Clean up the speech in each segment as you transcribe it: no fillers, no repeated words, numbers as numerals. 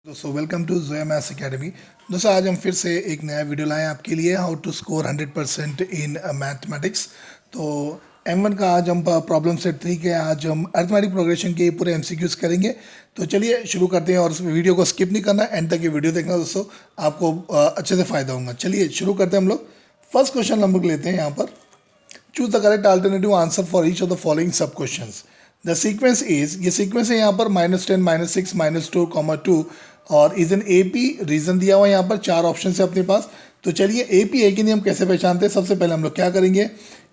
दोस्तों welcome to Zoya maths academy. दोस्तों आज हम फिर से एक नया वीडियो लाए हैं आपके लिए, how to score 100% in mathematics. तो M1 का आज हम प्रॉब्लम सेट 3 के आज हम अरिथमेटिक प्रोग्रेशन के पूरे MCQs करेंगे। तो चलिए शुरू करते हैं और इस वीडियो को स्किप नहीं करना, एंड तक ये वीडियो देखना दोस्तों, आपको अच्छे से फ़ायदा होगा। चलिए शुरू करते हैं हम लोग। फर्स्ट क्वेश्चन हम लोग लेते हैं यहाँ पर। Choose the correct alternative answer for each of the following सब क्वेश्चंस। द सीक्वेंस इज, ये सीक्वेंस है यहाँ पर -10 -6 -2 2 और इज एन AP। रीजन दिया हुआ है यहाँ पर, चार ऑप्शन है अपने पास। तो चलिए AP है कि नहीं हम कैसे पहचानते हैं। सबसे पहले हम लोग क्या करेंगे,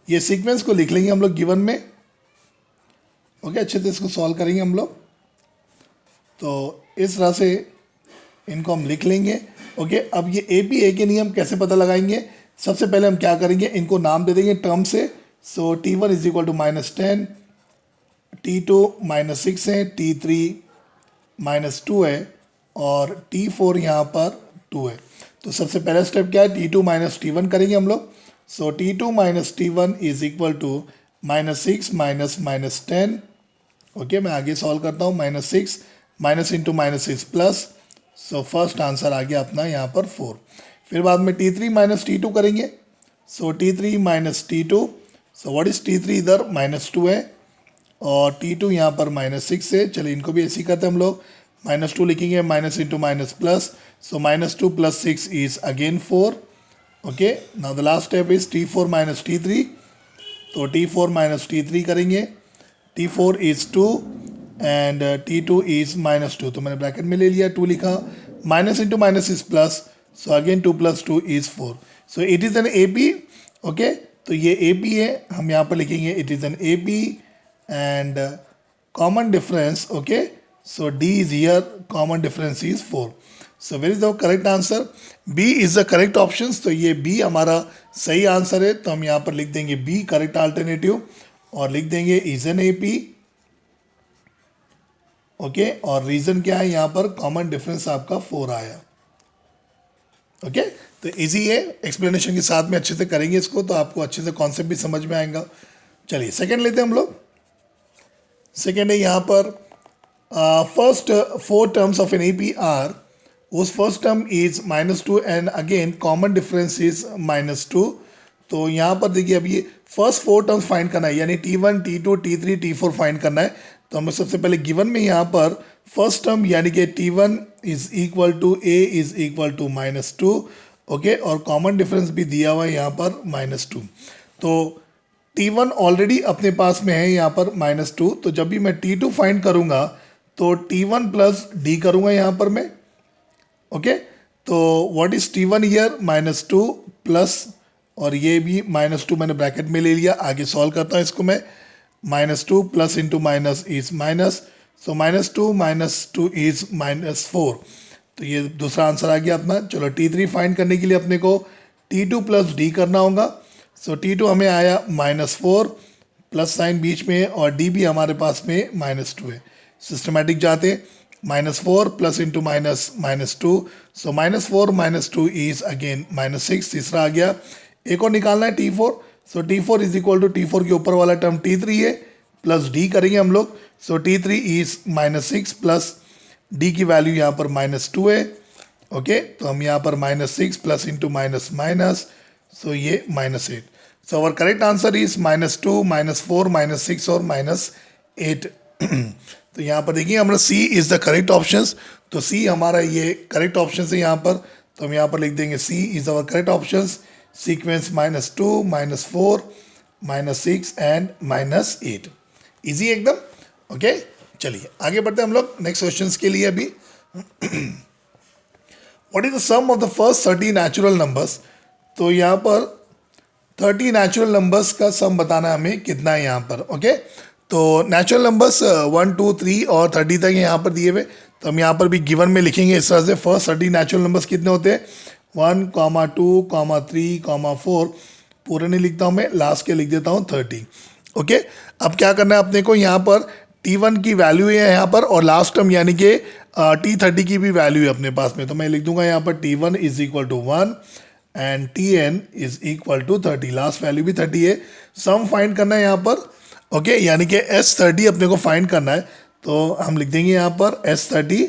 ये सीक्वेंस को लिख लेंगे हम लोग गिवन में। ओके, अच्छे से इसको सॉल्व करेंगे हम लोग। तो इस तरह से इनको हम लिख लेंगे। ओके, अब ये AP है कि नहीं हम कैसे पता लगाएंगे। सबसे पहले हम क्या करेंगे, इनको नाम दे देंगे टर्म से। सो T1 is equal to -10, T2 -6 है, T3 -2 है और T4 यहाँ पर 2 है। तो सबसे पहला स्टेप क्या है, T2 - T1 करेंगे हम लोग। So T2 - T1 is equal to -6 -10। Okay, मैं आगे सॉल्व करता हूँ। -6 minus into -6 plus. So first answer आ गया अपना यहाँ पर 4। फिर बाद में T3 - T2 करेंगे। सो T3 - T2, so what is T3 इधर -2 है और T2 यहाँ पर -6 है। चलिए इनको भी ऐसे ही करते हैं हम लोग। -2 लिखेंगे, minus into minus plus. So -2 + 6 is again 4। Okay, now the last step is T4 - T3। तो T4 - T3 करेंगे। T4 is 2 and T2 is -2। तो मैंने ब्रैकेट में ले लिया, 2 लिखा। Minus into minus is plus, so again 2 + 2 is 4। So it is an AP। Okay, तो ये AP है, हम यहाँ पर लिखेंगे it is an AP and common difference. Okay, so D is here, common difference is 4. So where is the correct answer? B is the correct options. तो ये B हमारा सही आंसर है। तो हम यहाँ पर लिख देंगे B करेक्ट अल्टरनेटिव और लिख देंगे इज एन AP। ओके, और रीजन क्या है यहाँ पर, कॉमन डिफरेंस आपका 4 आया। ओके, तो इजी है, एक्सप्लेनेशन के साथ में अच्छे से करेंगे इसको तो आपको अच्छे से कॉन्सेप्ट भी समझ में आएगा। चलिए सेकेंड लेते हैं हम लोग। सेकेंड है यहाँ पर first 4 terms of an AP are, उस first term is -2 and again common difference is -2। तो यहाँ पर देखिए अब ये फर्स्ट 4 टर्म्स फाइंड करना है, यानी T1 T2 T3 T4 find करना है। तो हमें सबसे पहले गिवन में यहाँ पर फर्स्ट टर्म यानी कि T1 is equal to A is equal to -2। Okay, और कॉमन डिफरेंस भी दिया हुआ है यहाँ पर -2। तो T1 ऑलरेडी अपने पास में है यहाँ पर -2। तो जब भी मैं T2 फाइंड करूँगा तो T1 + D करूँगा यहाँ पर मैं। ओके, तो what is T1 here, -2 plus, और ये भी -2 मैंने ब्रैकेट में ले लिया। आगे सॉल्व करता हूँ इसको मैं। -2 plus into minus is minus, so -2 - 2 is -4। तो ये दूसरा आंसर आ गया अपना। चलो T3 फाइंड करने के लिए अपने को T2 + D करना होगा। सो T2 हमें आया -4, प्लस साइन बीच में है और D भी हमारे पास में -2 है। सिस्टमेटिक जाते, -4 plus into minus -2, so -4 - 2 is again -6। तीसरा आ गया। एक और निकालना है T4। So T4 is equal to T4 के ऊपर वाला टर्म T3 है, प्लस D करेंगे हम लोग। सो T3 इज -6 प्लस D की वैल्यू यहाँ पर -2 है। ओके, तो हम यहाँ पर -6 प्लस इंटू माइनस माइनस, सो ये -8। सो अवर करेक्ट आंसर इज -2 -4 -6 और -8। तो यहाँ पर देखिए हमारा C is the correct options. तो C हमारा ये करेक्ट ऑप्शन है यहाँ पर। तो हम यहाँ पर लिख देंगे C is our correct options. Sequence -2 -4 -6 and -8। Easy एकदम। ओके, चलिए आगे बढ़ते हैं हम लोग नेक्स्ट क्वेश्चंस के लिए। अभी what is the sum of the first 30 natural numbers. तो यहाँ पर 30 नेचुरल नंबर्स का सम बताना है हमें, कितना है यहाँ पर। ओके, तो नेचुरल नंबर्स 1 2 3 और 30 तक यहाँ पर दिए हुए। तो हम यहाँ पर भी गिवन में लिखेंगे इस तरह से। फर्स्ट 30 नेचुरल नंबर्स कितने होते हैं, 1, 2, 3, 4। पूरे नहीं लिखता हूँ मैं, लास्ट के लिख देता हूँ 30। ओके, अब क्या करना है अपने को, यहाँ पर T1 की वैल्यू है यहाँ पर और लास्ट टर्म यानी कि T30 की भी वैल्यू है अपने पास में। तो मैं लिख दूंगा यहाँ पर T1 is equal to 1 and Tn is equal to 30। Last value भी 30 है। सम फाइंड करना है यहाँ पर। ओके, यानी कि S30 अपने को फाइंड करना है। तो हम लिख देंगे यहाँ पर S30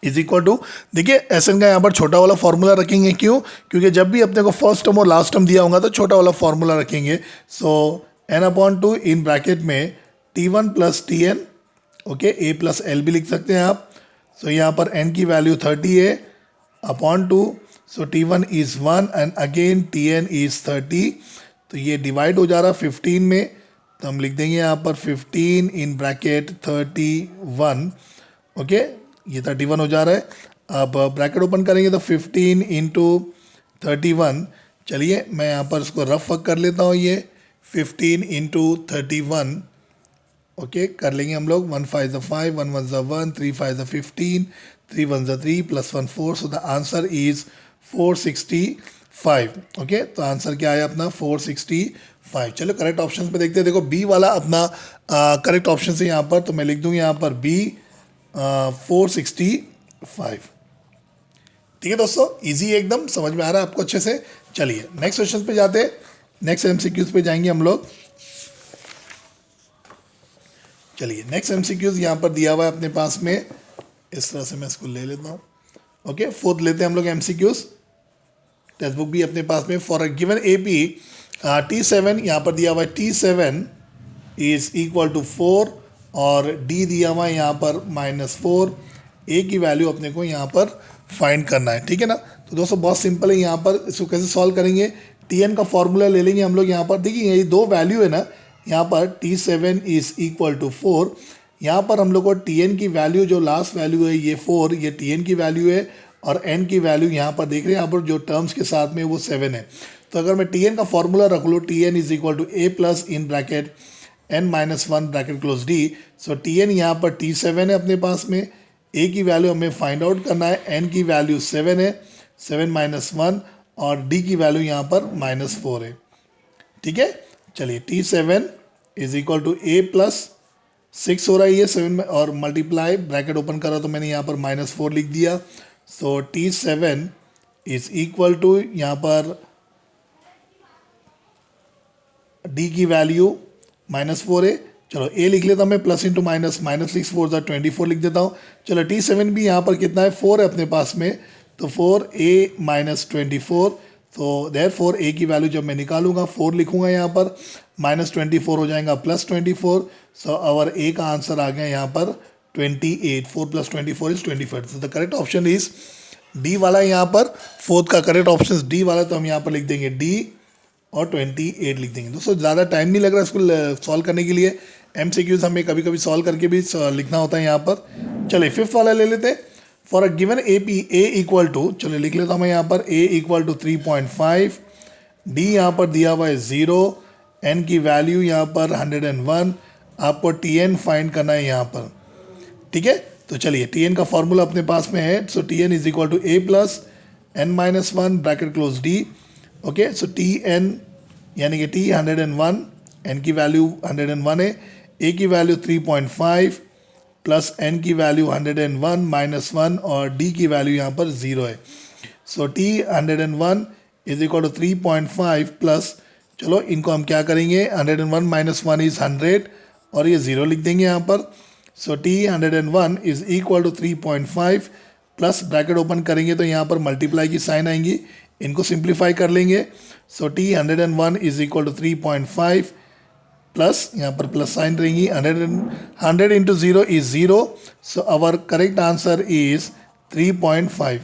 इज इक्वल टू, देखिए एस एन का यहाँ पर छोटा वाला फॉर्मूला रखेंगे, क्यों? क्योंकि जब भी अपने को फर्स्ट टर्म और लास्ट टर्म दिया होगा तो छोटा वाला फॉर्मूला रखेंगे। So n upon two in bracket में t one plus t n, okay, a plus l भी लिख सकते हैं आप। सो यहाँ पर एन की वैल्यू 30 है upon two, so T one is 1 and again T N is 30। तो ये डिवाइड हो जा रहा 15 में, तो हम लिख देंगे यहाँ पर 15 इन ब्रैकेट 31, ओके, ये 31 हो जा रहा है। अब ब्रैकेट ओपन करेंगे तो 15 इंटू 31, चलिए मैं यहाँ पर इसको रफ वर्क कर लेता हूँ, ये 15 इंटू 31, ओके, कर लेंगे हम लोग। 1 5 5, 1 1 1, 3 5 15, 3 1 3 plus 1 4, so the answer is 465, okay. तो आंसर क्या आया अपना 465। चलो करेक्ट ऑप्शन पे देखते हैं। देखो बी वाला अपना करेक्ट ऑप्शन है यहाँ पर, तो मैं लिख दूंगा यहाँ पर बी 465। ठीक है दोस्तों, इजी एकदम, समझ में आ रहा है आपको अच्छे से। चलिए नेक्स्ट क्वेश्चन पे जाते हैं, नेक्स्ट एमसीक्यूज पे जाएंगे हम लोग। चलिए नेक्स्ट एमसीक्यूज यहाँ पर दिया हुआ है अपने पास में, इस तरह से मैं इसको ले लेता हूँ, ओके। फोर्थ लेते हैं हम लोग एमसीक्यूज, टेक्स्ट बुक भी अपने पास में। For a given A P T7, यहाँ पर दिया हुआ है T7 इज इक्वल टू 4 और D दिया हुआ है यहाँ पर -4, A की वैल्यू अपने को यहाँ पर फाइंड करना है, ठीक है ना। तो दोस्तों बहुत सिंपल है, यहाँ पर इसको कैसे सॉल्व करेंगे, Tn का फॉर्मूला ले लेंगे हम लोग। यहाँ पर देखिए ये दो वैल्यू है ना, यहाँ पर T7 इज इक्वल टू 4, यहाँ पर हम लोग को Tn की वैल्यू जो लास्ट वैल्यू है ये 4, ये Tn की वैल्यू है, और n की वैल्यू यहाँ पर देख रहे हैं, यहाँ पर जो टर्म्स के साथ में वो 7 है। तो अगर मैं Tn का फॉर्मूला रख लूँ, Tn is equal to a plus in bracket n minus 1 bracket close d। So Tn यहाँ पर T7 है अपने पास में, a की वैल्यू हमें फाइंड आउट करना है, n की वैल्यू 7 है, 7 माइनस 1, और d की वैल्यू यहाँ पर -4 है, ठीक है। चलिए T7 is equal to a plus 6 हो रहा है ये 7 में, और मल्टीप्लाई ब्रैकेट ओपन करा तो मैंने यहाँ पर -4 लिख दिया। सो T7 इज इक्वल टू यहाँ पर D की वैल्यू -4 है, चलो A लिख लेता हूँ मैं, प्लस इंटू माइनस, -6 4 24 लिख देता हूँ। चलो T7 भी यहाँ पर कितना है, 4 है अपने पास में, तो 4A माइनस 24, तो देयरफॉर A की वैल्यू जब मैं निकालूंगा 4 लिखूंगा यहाँ पर, -24 हो जाएगा +24, सो आवर A का आंसर आ गया यहाँ पर 28, 4 + 24 इज 25। तो the correct option is D वाला, यहाँ पर फोर्थ का करेक्ट ऑप्शन D वाला, तो हम यहाँ पर लिख देंगे D और 28 लिख देंगे। दोस्तों ज़्यादा टाइम नहीं लग रहा इसको सॉल्व करने के लिए, एमसीक्यूज हमें कभी कभी सॉल्व करके भी लिखना होता है यहाँ पर। चलिए फिफ्थ वाला ले लेते हैं। For a given A P a equal to, चलिए लिख लेता हूँ मैं यहाँ पर a इक्वल टू 3.5, D यहाँ पर दिया हुआ है 0, n की वैल्यू यहाँ पर 101, आपको Tn फाइंड करना है यहाँ पर, ठीक है। तो चलिए Tn का फॉर्मूला अपने पास में है, so Tn is equal to a plus n minus 1 bracket close d, okay. So Tn यानी कि T 101, n की वैल्यू 101 है, a की वैल्यू 3.5 प्लस n की वैल्यू 101 माइनस 1, और d की वैल्यू यहाँ पर 0 है। So T 101 is equal to 3.5 plus, चलो इनको हम क्या करेंगे, 101 माइनस 1 इज 100, और ये 0 लिख देंगे यहाँ पर। So T 101 is equal to 3.5 plus bracket open करेंगे तो यहाँ पर मल्टीप्लाई की साइन आएंगी, इनको सिंप्लीफाई कर लेंगे। So T 101 is equal to 3.5 plus यहाँ पर प्लस साइन रहेंगी, 100 into 0 is 0, so our correct answer is 3.5।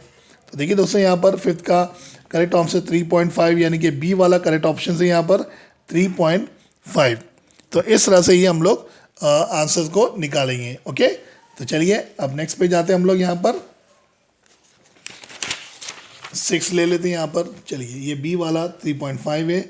तो देखिए दोस्तों यहाँ पर फिफ्थ का करेक्ट आंसर 3.5, यानी कि बी वाला करेक्ट ऑप्शन है यहाँ पर 3.5। तो इस तरह से ही हम लोग आंसर्स को निकालेंगे, ओके। तो चलिए अब नेक्स्ट पे जाते हैं हम लोग, यहाँ पर 6 ले लेते हैं यहाँ पर। चलिए ये बी वाला 3.5 है,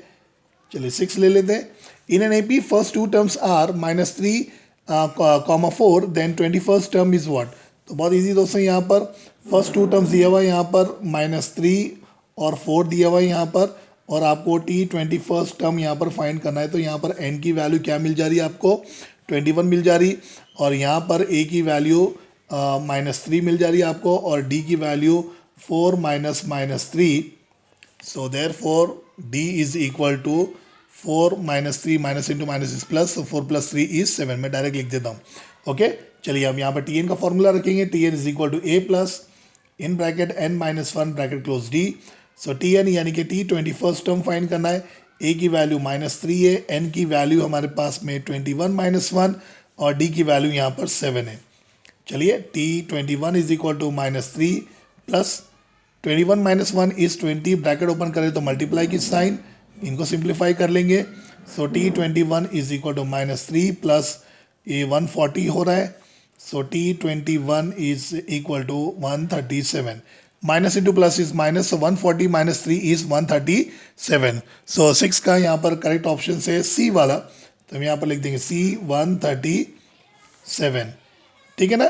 चलिए 6 ले लेते हैं। In an AP first two terms are -3, -4, then 21st term is what. तो बहुत इजी दोस्तों, यहाँ पर फर्स्ट टू टर्म्स दिया हुआ है, यहाँ पर -3 और 4 दिया हुआ है यहाँ पर, और आपको T21st टर्म यहाँ पर फाइंड करना है। तो यहाँ पर n की वैल्यू क्या मिल जा रही है आपको, 21 मिल जा रही, और यहाँ पर a की वैल्यू -3 मिल जा रही है आपको, और d की value 4 - -3। So therefore d is equal to 4 - 3 minus into minus is plus, so 4 + 3 is 7। मैं डायरेक्ट लिख देता हूँ, ओके। चलिए हम यहाँ पर टी एन का फॉर्मूला रखेंगे, T N is equal to a plus in bracket n minus one bracket close d. So T N यानी कि टी 21st टर्म फाइंड करना है, ए की वैल्यू -3 है, एन की वैल्यू हमारे पास में 21 माइनस वन और डी की वैल्यू यहाँ पर 7 है। चलिए t 21 is equal to -3 plus 21 minus one is 20, bracket open करें तो मल्टीप्लाई की साइन, इनको सिंप्लीफाई कर लेंगे। So t 21 is equal to -3 plus ये 140 हो रहा है। So t 21 is equal to 137, minus into plus is minus, 140 minus 3 is 137। So 6 का यहाँ पर करेक्ट ऑप्शन है सी वाला, तो हम यहाँ पर लिख देंगे सी 137, ठीक है ना।